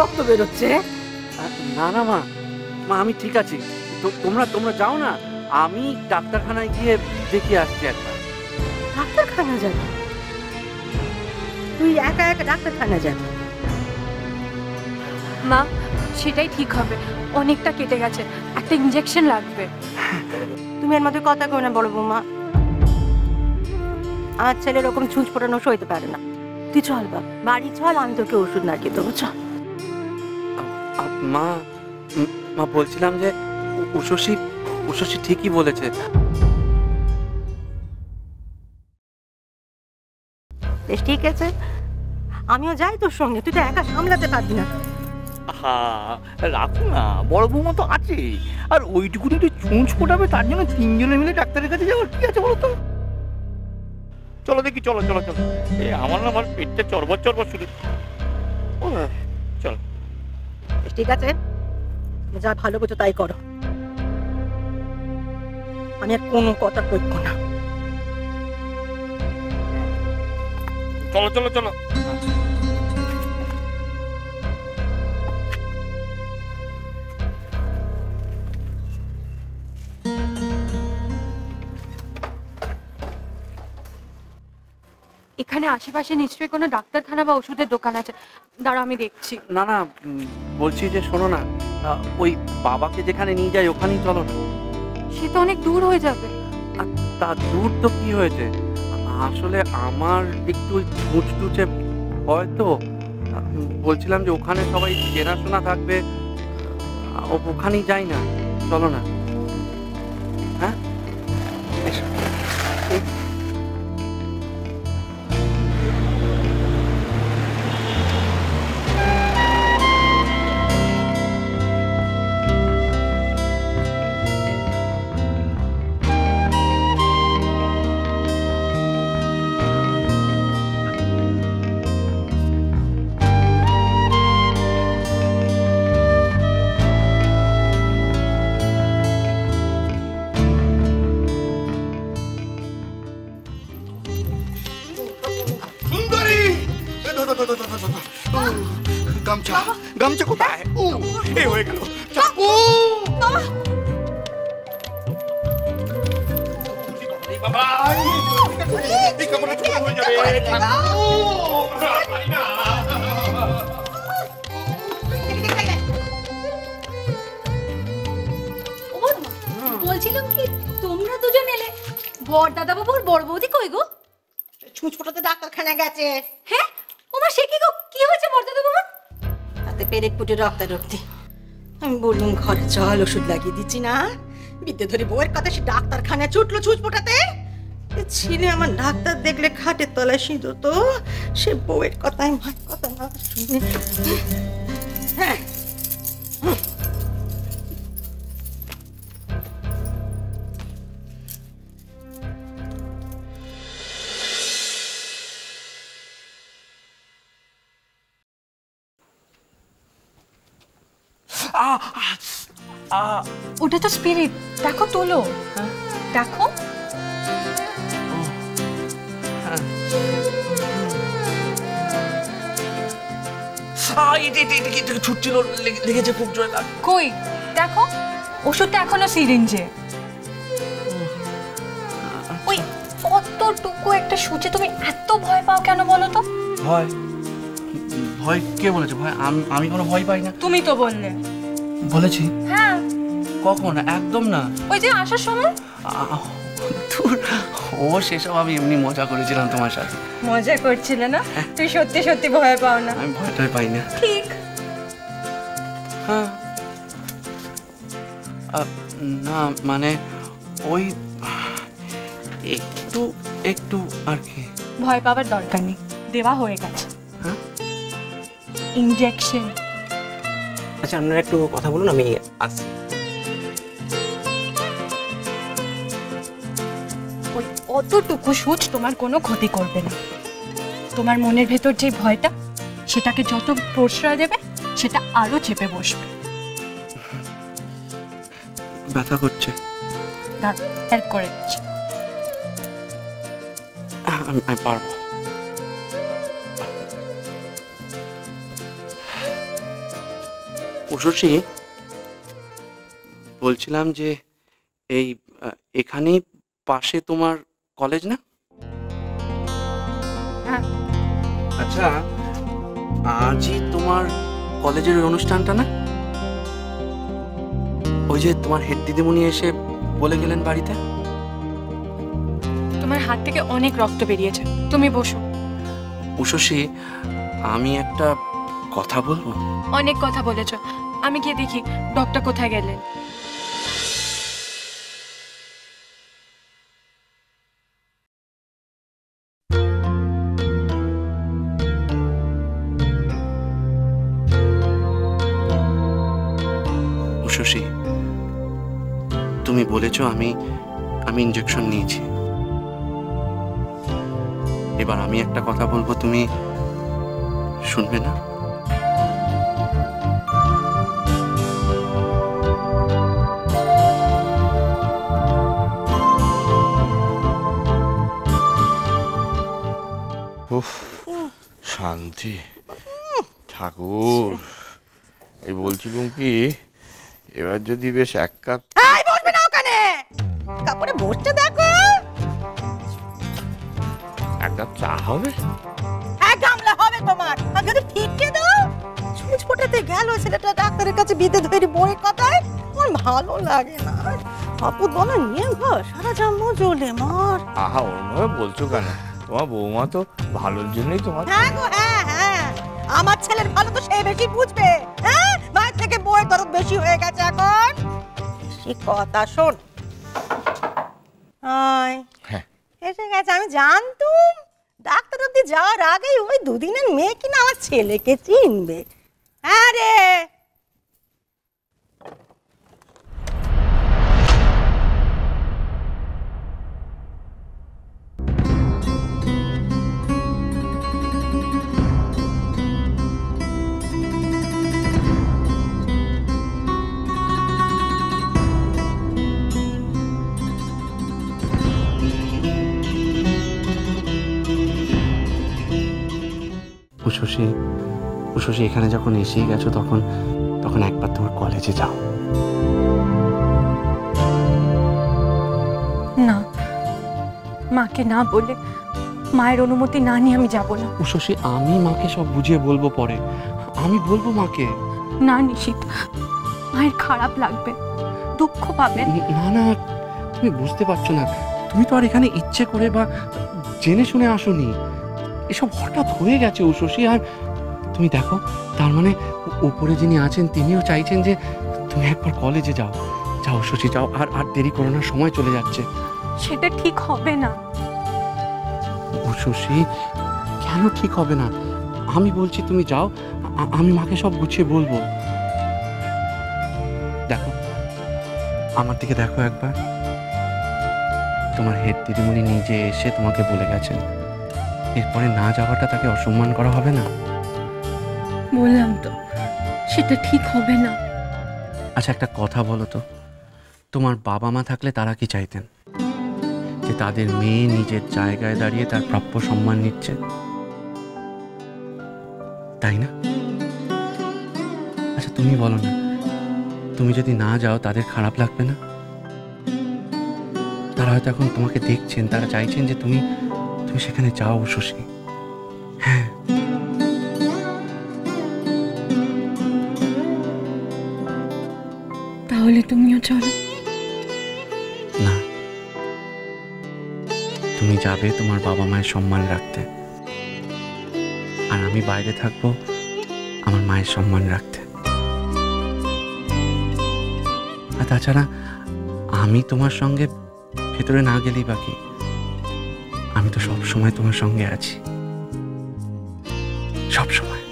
রক্ত বেরোচ্ছে। না না মা, মা আমি ঠিক আছি। তোমরা তোমরা যাও না, আমি ডাক্তারখানায় গিয়ে দেখে আসছি একবার। ডাক্তারখানা যাবি? তুই একা একা ডাক্তারখানা যাবি? মা সেটাই ঠিক হবে, অনেকটা কেটে গেছে, একটা ইনজেকশন লাগবে। তুমি এর মধ্যে কথা কও না বড় বৌমা। আমার ছেলে এরকম ছুঁচ ফোটানো সইতে পারে না। তুই চল বাবা, বাড়ি চল, আমি তোকে ওষুধ লাগিয়ে দেবো, চল। মা মা বলছিলাম যে উষসী ঠিকই বলেছে। বেশ ঠিক আছে, আমিও যাই তোর সঙ্গে, তুই তো একা সামলাতে পারবি না। রাখো না, বড় বৌমা তো আছে, আর ওইটুকুনি একটু চুঁচ ফোটাবে, তার জন্য তিনজনে মিলে ডাক্তারের কাছে যাওয়ার কি আছে বলতো? চলো দেখি, চলো চলো চলো। আমার না আমার পেটটা চরবর চরবর শুরু। চলো। ঠিক আছে, যা ভালো বোঝো তাই করো, আমি আর কোনো কথা কইব না। চলো চলো চলো। এখানে আশেপাশে নিশ্চয়ই কোনো ডাক্তারখানা বা ওষুধের দোকান আছে, দাঁড়া আমি দেখছি। না না, বলছি যে শোনো না, ওই বাবাকে যেখানে নিয়ে যাই ওখানেই চলো না। সে তো অনেক দূর হয়ে যাবে। তা দূর তো কি হয়েছে, আসলে আমার একটু ছুঁচ টুচে ভয় তো, বলছিলাম যে ওখানে সবাই চেনাশোনা থাকবে, ওখানেই যাই না, চলো না। হ্যাঁ গামছা, গামছা কোথায়? এই হয়ে গেল। চাকু! বাবা! এই কাপড়টা ছোট হয়ে যাবে। বলছিলাম কি, তোমরা দুজন এলে, বড় দাদা বাবু আর বড় বৌদি কই গো? ছুঁচ ফোটাতে ডাক্তারখানা গেছে। হ্যাঁ ওমা, সে কি গো, কি হয়েছে বড় দাদা বাবু? তাতে পেরেক পুটে রক্তারক্তি। আমি বললুম ঘরে চল, ওষুধ লাগিয়ে দিচ্ছি না। বিদ্যে ধরে বউয়ের কথা, সে ডাক্তারখানায় ছুটলো ছুঁচ ফোটাতে। ছেলে আমার ডাক্তার দেখলে খাটের তলায় সিঁদো তো, সে বউয়ের কথায় মার কথা না শুনে। হ্যাঁ ওটা তো স্পিরিট, দেখো তোলো, দেখো। ছুটছিল, লেগেছে খুব জোরে। কই দেখো, ওষুধটা এখনো সিরিঞ্জে। ওই কতটুকু একটা সূচে তুমি এত ভয় পাও কেন বলো তো? ভয়? ভয় কে বলেছে? ভয় আমি কোনো ভয় পাই না। তুমি তো বললে। বলেছি? হ্যাঁ। কখন? একদম না। ওই যে আসার সময়। ও সেসব আমি এমনি মজা করেছিলাম তোমার সাথে। মজা করছিলে না? তুই সত্যি সত্যি ভয় পাও না? আমি ভয়টাই পাই না। ঠিক। হ্যাঁ না মানে ওই একটু একটু আর কি। ভয় পাবার দরকার নেই, দেওয়া হয়ে গেছে। হ্যাঁ ইনজেকশন। আচ্ছা আপনারা একটু কথা বলুন, আমি আসছি। ওই অতটুকু সূচ তোমার কোনো ক্ষতি করবে না। তোমার মনের ভেতর যে ভয়টা, সেটাকে যত প্রশ্রয় দেবে সেটা আরো চেপে বসবে। ব্যথা করছে। হেল্প করে দিচ্ছি। আমি পারবো। উষসী, বলছিলাম যে এই এখানেই পাশে তোমার কলেজ না? হ্যাঁ। আচ্ছা, আজই তোমার কলেজের ওই অনুষ্ঠানটা না? ওই যে তোমার হেড দিদিমণি এসে বলে গেলেন বাড়িতে। তোমার হাত থেকে অনেক রক্ত বেরিয়েছে, তুমি বসো। উষসী, আমি একটা কথা বলবো। অনেক কথা বলেছ, আমি গিয়ে দেখি ডক্টর কোথায় গেলেন। উষসী, তুমি বলেছো আমি ইনজেকশন নিয়েছি। এবার আমি একটা কথা বলবো, তুমি শুনবে না? উফ, শান্তি। ঠাকুর, এই বলছিলাম কি, এবার যদি বেশ এক কাপ এই বসবে না ওখানে, কাপড়ে বসতে দেখো। এক কাপ চা হবে? এক গামলা হবে তোমার, আগে তো ঠিককে দাও। সুচ ফোটাতে গেল ছেলেটা ডাক্তারের কাছে বিদে ধরে বই কথায়, আমার ভালো লাগে না। আপদ বলা নিয়ে ঘর সারা জন্ম জ্বলে মার। আহা, ওরভাবে বলছো কেন? তোমার বৌমা তো ভালোর জন্যই তোমার। হ্যাঁ গো, হ্যাঁ হ্যাঁ, আমার ছেলের ভালো তো সে বেশি বুঝবে। হ্যাঁ, মায়ের থেকে বইয়ের দরদ বেশি হয়ে গেছে এখন। সে কথা শোন। আয়, হ্যাঁ, এসে গেছে। আমি জানতুম ডাক্তার অব্দি যাওয়ার আগেই ওই দুদিনের মেয়ে কিনা আমার ছেলেকে চিনবে। হ্যাঁ রে, উষসী, এখানে যখন এসেই গেছো তখন একবার তোমার কলেজে যাও না, মাকে না বলে, মায়ের অনুমতি না নিয়ে আমি যাব না। উষসী, আমি মাকে সব বুঝিয়ে বলবো পরে, আমি বলবো মাকে। না নিশিত, মায়ের খারাপ লাগবে, দুঃখ পাবেন। না না, তুমি বুঝতে পারছো না। তুমি তো আর এখানে ইচ্ছে করে বা জেনে শুনে আসোনি, এসব হঠাৎ হয়ে গেছে উষসী। আর তুমি দেখো, তার মানে উপরে যিনি আছেন তিনিও চাইছেন যে তুমি একবার কলেজে যাও। যাও উষসী, যাও। আর দেরি করো না, সময় চলে যাচ্ছে। সেটা ঠিক হবে না। উষসী, কেন ঠিক হবে না? আমি বলছি তুমি যাও, আমি মাকে সব গুছিয়ে বলবো। দেখো, আমার দিকে দেখো একবার। তোমার হেড দিদিমণি নিজে এসে তোমাকে বলে গেছেন, এরপরে না যাওয়াটা তাকে অসম্মান করা হবে না। বললাম তো, সেটা ঠিক হবে না। আচ্ছা, একটা কথা বলো তো, তোমার বাবা মা থাকলে তারা কি চাইতেন? যে তাদের মেয়ে নিজের জায়গায় দাঁড়িয়ে তার প্রাপ্য সম্মান নিচ্ছে, তাই না? আচ্ছা তুমি বলো না, তুমি যদি না যাও তাদের খারাপ লাগবে না? তারা হয়তো এখন তোমাকে দেখছেন, তারা চাইছেন যে তুমি সেখানে যাও উষসী। হ্যাঁ, তাহলে তুমিও চলো। না, তুমি যাবে তোমার বাবা মায়ের সম্মান রাখতে, আর আমি বাইরে থাকবো আমার মায়ের সম্মান রাখতে। আর তাছাড়া আমি তোমার সঙ্গে ভেতরে না গেলেই বাকি, আমি তো সব সময় তোমার সঙ্গে আছি, সব সময়।